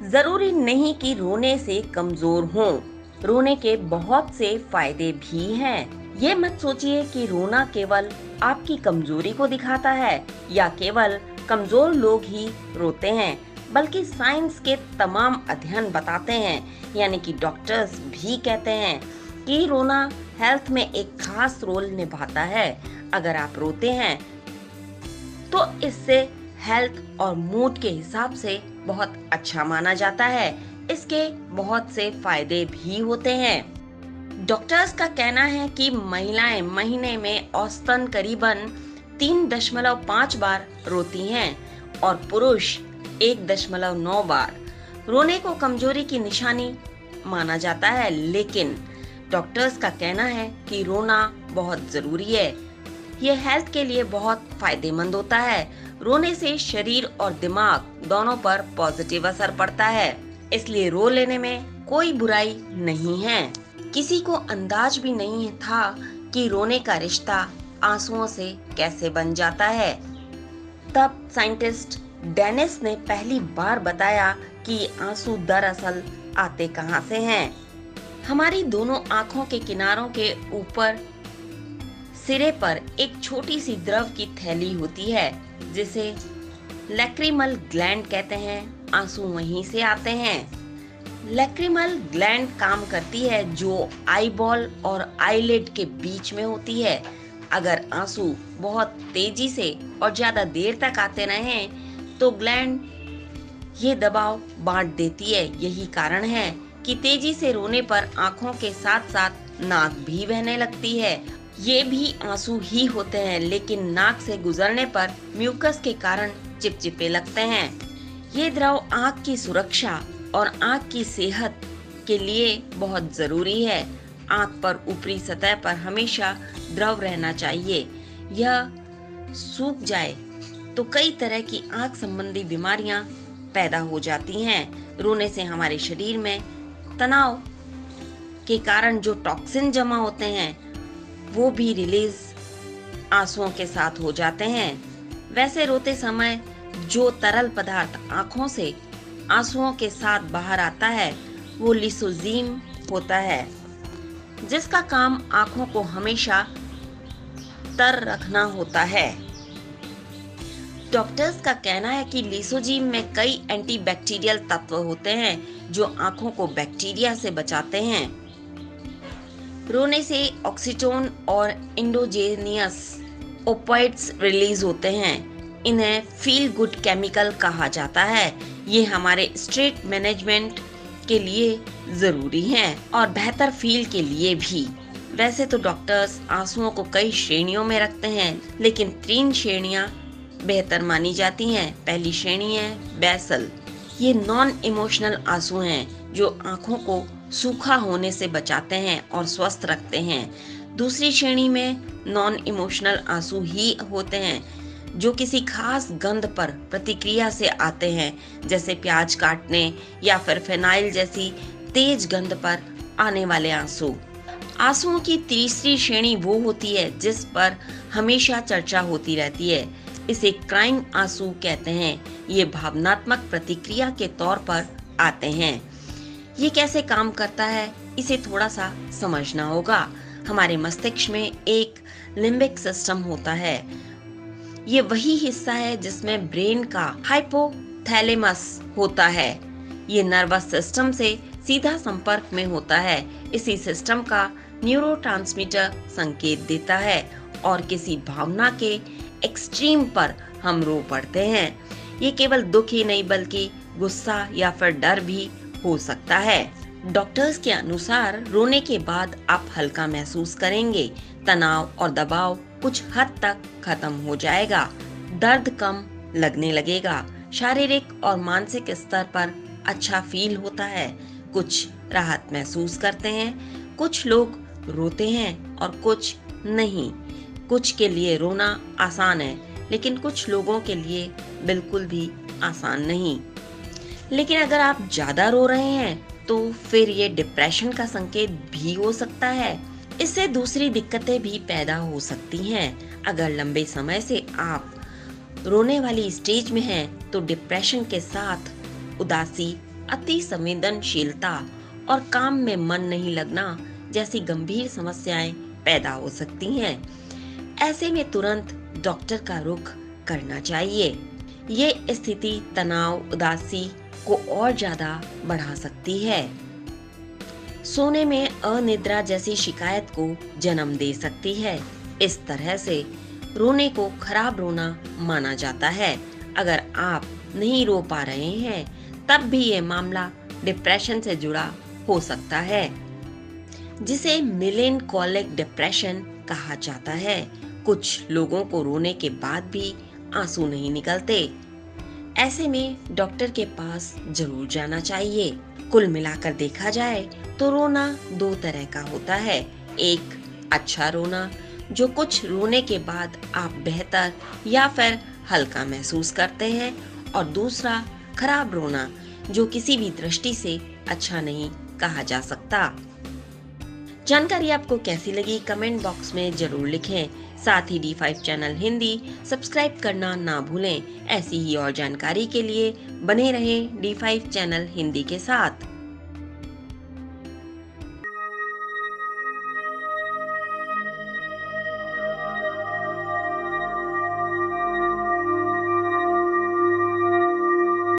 जरूरी नहीं कि रोने से कमजोर हों। रोने के बहुत से फायदे भी हैं। ये मत सोचिए कि रोना केवल आपकी कमजोरी को दिखाता है या केवल कमजोर लोग ही रोते हैं, बल्कि साइंस के तमाम अध्ययन बताते हैं, यानी कि डॉक्टर्स भी कहते हैं कि रोना हेल्थ में एक खास रोल निभाता है। अगर आप रोते हैं तो इससे हेल्थ और मूड के हिसाब से बहुत अच्छा माना जाता है। इसके बहुत से फायदे भी होते हैं। डॉक्टर्स का कहना है कि महिलाएं महीने में औसतन करीबन 3.5 बार रोती हैं और पुरुष 1.9 बार। रोने को कमजोरी की निशानी माना जाता है, लेकिन डॉक्टर्स का कहना है कि रोना बहुत जरूरी है। यह हेल्थ के लिए बहुत फायदेमंद होता है। रोने से शरीर और दिमाग दोनों पर पॉजिटिव असर पड़ता है, इसलिए रो लेने में कोई बुराई नहीं है। किसी को अंदाज भी नहीं था कि रोने का रिश्ता आंसुओं से कैसे बन जाता है। तब साइंटिस्ट डेनिस ने पहली बार बताया कि आंसू दरअसल आते कहां से हैं। हमारी दोनों आंखों के किनारों के ऊपर सिरे पर एक छोटी सी द्रव की थैली होती है, जिसे लैक्रिमल ग्लैंड कहते हैं। आंसू वहीं से आते हैं। लैक्रिमल ग्लैंड काम करती है जो आईबॉल और आईलिड के बीच में होती है। अगर आंसू बहुत तेजी से और ज्यादा देर तक आते रहें तो ग्लैंड ये दबाव बांट देती है। यही कारण है कि तेजी से रोने पर आंखों के साथ साथ नाक भी बहने लगती है। ये भी आंसू ही होते हैं, लेकिन नाक से गुजरने पर म्यूकस के कारण चिपचिपे लगते हैं। ये द्रव आंख की सुरक्षा और आंख की सेहत के लिए बहुत जरूरी है। आंख पर ऊपरी सतह पर हमेशा द्रव रहना चाहिए। यह सूख जाए तो कई तरह की आंख संबंधी बीमारियां पैदा हो जाती हैं। रोने से हमारे शरीर में तनाव के कारण जो टॉक्सिन जमा होते हैं वो भी रिलीज आंसुओं के साथ हो जाते हैं। वैसे रोते समय जो तरल पदार्थ आंखों से आंसुओं के साथ बाहर आता है वो लिसोजीम होता है, जिसका काम आंखों को हमेशा तर रखना होता है। डॉक्टर्स का कहना है कि लिसोजीम में कई एंटीबैक्टीरियल तत्व होते हैं जो आंखों को बैक्टीरिया से बचाते हैं। रोने से ऑक्सीटोन और इंडोजेनियस ओपाइड्स रिलीज होते हैं। इन्हें फील गुड केमिकल कहा जाता है। ये हमारे स्ट्रेस मैनेजमेंट के लिए जरूरी हैं और बेहतर फील के लिए भी। वैसे तो डॉक्टर्स आंसुओं को कई श्रेणियों में रखते हैं, लेकिन 3 श्रेणियां बेहतर मानी जाती हैं। पहली श्रेणी है बेसल। ये नॉन इमोशनल आंसू हैं जो आंखों को सूखा होने से बचाते हैं और स्वस्थ रखते हैं। दूसरी श्रेणी में नॉन इमोशनल आंसू ही होते हैं जो किसी खास गंध पर प्रतिक्रिया से आते हैं, जैसे प्याज काटने या फिर फिनाइल जैसी तेज गंध पर आने वाले आंसू। आंसुओं की तीसरी श्रेणी वो होती है जिस पर हमेशा चर्चा होती रहती है। इसे क्राइंग आंसू कहते हैं। ये भावनात्मक प्रतिक्रिया के तौर पर आते हैं। ये कैसे काम करता है इसे थोड़ा सा समझना होगा। हमारे मस्तिष्क में एक लिम्बिक सिस्टम होता है। ये वही हिस्सा है जिसमें ब्रेन का हाइपोथैलेमस होता है। ये नर्वस सिस्टम से सीधा संपर्क में होता है। इसी सिस्टम का न्यूरोट्रांसमीटर संकेत देता है और किसी भावना के एक्सट्रीम पर हम रो पड़ते हैं। ये केवल दुख ही नहीं बल्कि गुस्सा या फिर डर भी हो सकता है। डॉक्टर्स के अनुसार रोने के बाद आप हल्का महसूस करेंगे। तनाव और दबाव कुछ हद तक खत्म हो जाएगा। दर्द कम लगने लगेगा। शारीरिक और मानसिक स्तर पर अच्छा फील होता है। कुछ राहत महसूस करते हैं। कुछ लोग रोते हैं और कुछ नहीं। कुछ के लिए रोना आसान है, लेकिन कुछ लोगों के लिए बिल्कुल भी आसान नहीं। लेकिन अगर आप ज्यादा रो रहे हैं तो फिर ये डिप्रेशन का संकेत भी हो सकता है। इससे दूसरी दिक्कतें भी पैदा हो सकती हैं। अगर लंबे समय से आप रोने वाली स्टेज में हैं तो डिप्रेशन के साथ उदासी अति संवेदनशीलता और काम में मन नहीं लगना जैसी गंभीर समस्याएं पैदा हो सकती हैं। ऐसे में तुरंत डॉक्टर का रुख करना चाहिए। ये स्थिति तनाव, उदासी को और ज्यादा बढ़ा सकती है। सोने में अनिद्रा जैसी शिकायत को जन्म दे सकती है। इस तरह से रोने को खराब रोना माना जाता है। अगर आप नहीं रो पा रहे हैं, तब भी ये मामला डिप्रेशन से जुड़ा हो सकता है, जिसे मेलेनकोलिक डिप्रेशन कहा जाता है। कुछ लोगों को रोने के बाद भी आंसू नहीं निकलते। ऐसे में डॉक्टर के पास जरूर जाना चाहिए। कुल मिलाकर देखा जाए तो रोना दो तरह का होता है। एक अच्छा रोना, जो कुछ रोने के बाद आप बेहतर या फिर हल्का महसूस करते हैं, और दूसरा खराब रोना, जो किसी भी दृष्टि से अच्छा नहीं कहा जा सकता। जानकारी आपको कैसी लगी कमेंट बॉक्स में जरूर लिखें। साथ ही D5 चैनल हिंदी सब्सक्राइब करना ना भूलें। ऐसी ही और जानकारी के लिए बने रहें D5 चैनल हिंदी के साथ।